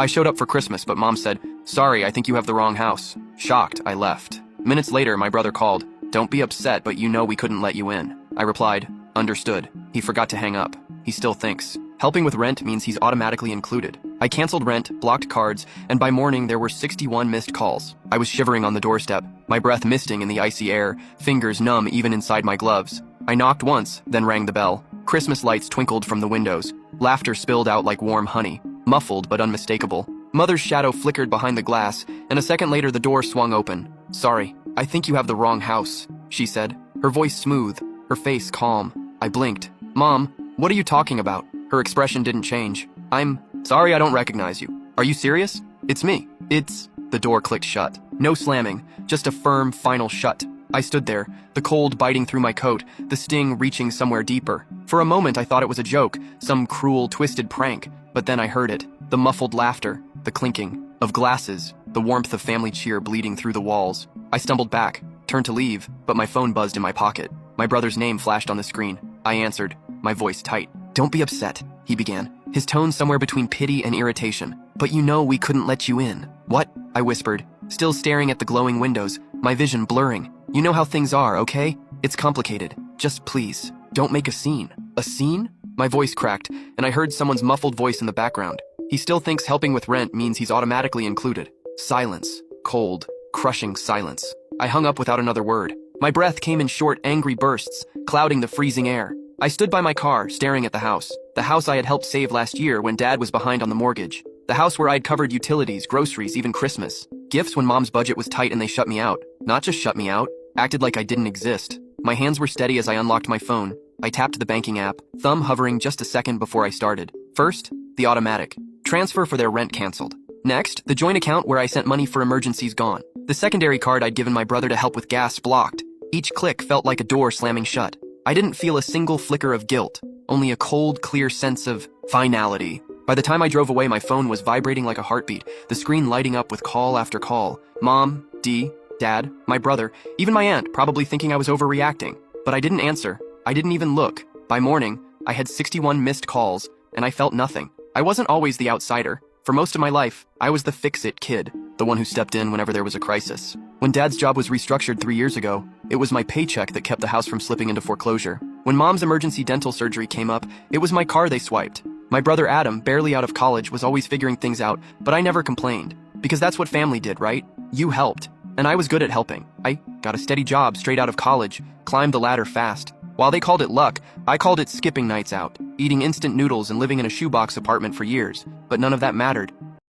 I showed up for Christmas, but Mom said, "Sorry, I think you have the wrong house." Shocked, I left. Minutes later, my brother called. "Don't be upset, but you know we couldn't let you in." I replied, "Understood." He forgot to hang up. He still thinks helping with rent means he's automatically included. I canceled rent, blocked cards, and by morning there were 61 missed calls. I was shivering on the doorstep, my breath misting in the icy air, fingers numb even inside my gloves. I knocked once, then rang the bell. Christmas lights twinkled from the windows. Laughter spilled out like warm honey, muffled but unmistakable. Mother's shadow flickered behind the glass, and a second later the door swung open. "Sorry, I think you have the wrong house," she said, her voice smooth, her face calm. I blinked. "Mom, what are you talking about?" Her expression didn't change. "I'm sorry, I don't recognize you. Are you serious? It's me. It's..." The door clicked shut. No slamming, just a firm, final shut. I stood there, the cold biting through my coat, the sting reaching somewhere deeper. For a moment I thought it was a joke, some cruel, twisted prank, but then I heard it. The muffled laughter, the clinking of glasses, the warmth of family cheer bleeding through the walls. I stumbled back, turned to leave, but my phone buzzed in my pocket. My brother's name flashed on the screen. I answered, my voice tight. "Don't be upset," he began, his tone somewhere between pity and irritation. "But you know we couldn't let you in." "What?" I whispered, still staring at the glowing windows, my vision blurring. "You know how things are, okay? It's complicated. Just please, don't make a scene." "A scene?" My voice cracked, and I heard someone's muffled voice in the background. "He still thinks helping with rent means he's automatically included." Silence. Cold, crushing silence. I hung up without another word. My breath came in short, angry bursts, clouding the freezing air. I stood by my car, staring at the house I had helped save last year when Dad was behind on the mortgage. The house where I'd covered utilities, groceries, even Christmas. Gifts when Mom's budget was tight and they shut me out. Not just shut me out, acted like I didn't exist. My hands were steady as I unlocked my phone. I tapped the banking app, thumb hovering just a second before I started. First, the automatic. Transfer for their rent canceled. Next, the joint account where I sent money for emergencies gone. The secondary card I'd given my brother to help with gas blocked. Each click felt like a door slamming shut. I didn't feel a single flicker of guilt, only a cold, clear sense of finality. By the time I drove away, my phone was vibrating like a heartbeat, the screen lighting up with call after call. Mom, Dee, Dad, my brother, even my aunt probably thinking I was overreacting. But I didn't answer. I didn't even look. By morning, I had 61 missed calls, and I felt nothing. I wasn't always the outsider. For most of my life, I was the fix-it kid, the one who stepped in whenever there was a crisis. When Dad's job was restructured 3 years ago, it was my paycheck that kept the house from slipping into foreclosure. When Mom's emergency dental surgery came up, it was my car they swiped. My brother Adam, barely out of college, was always figuring things out, but I never complained. Because that's what family did, right? You helped. And I was good at helping. I got a steady job straight out of college, climbed the ladder fast. While they called it luck, I called it skipping nights out, eating instant noodles and living in a shoebox apartment for years. But none of that mattered.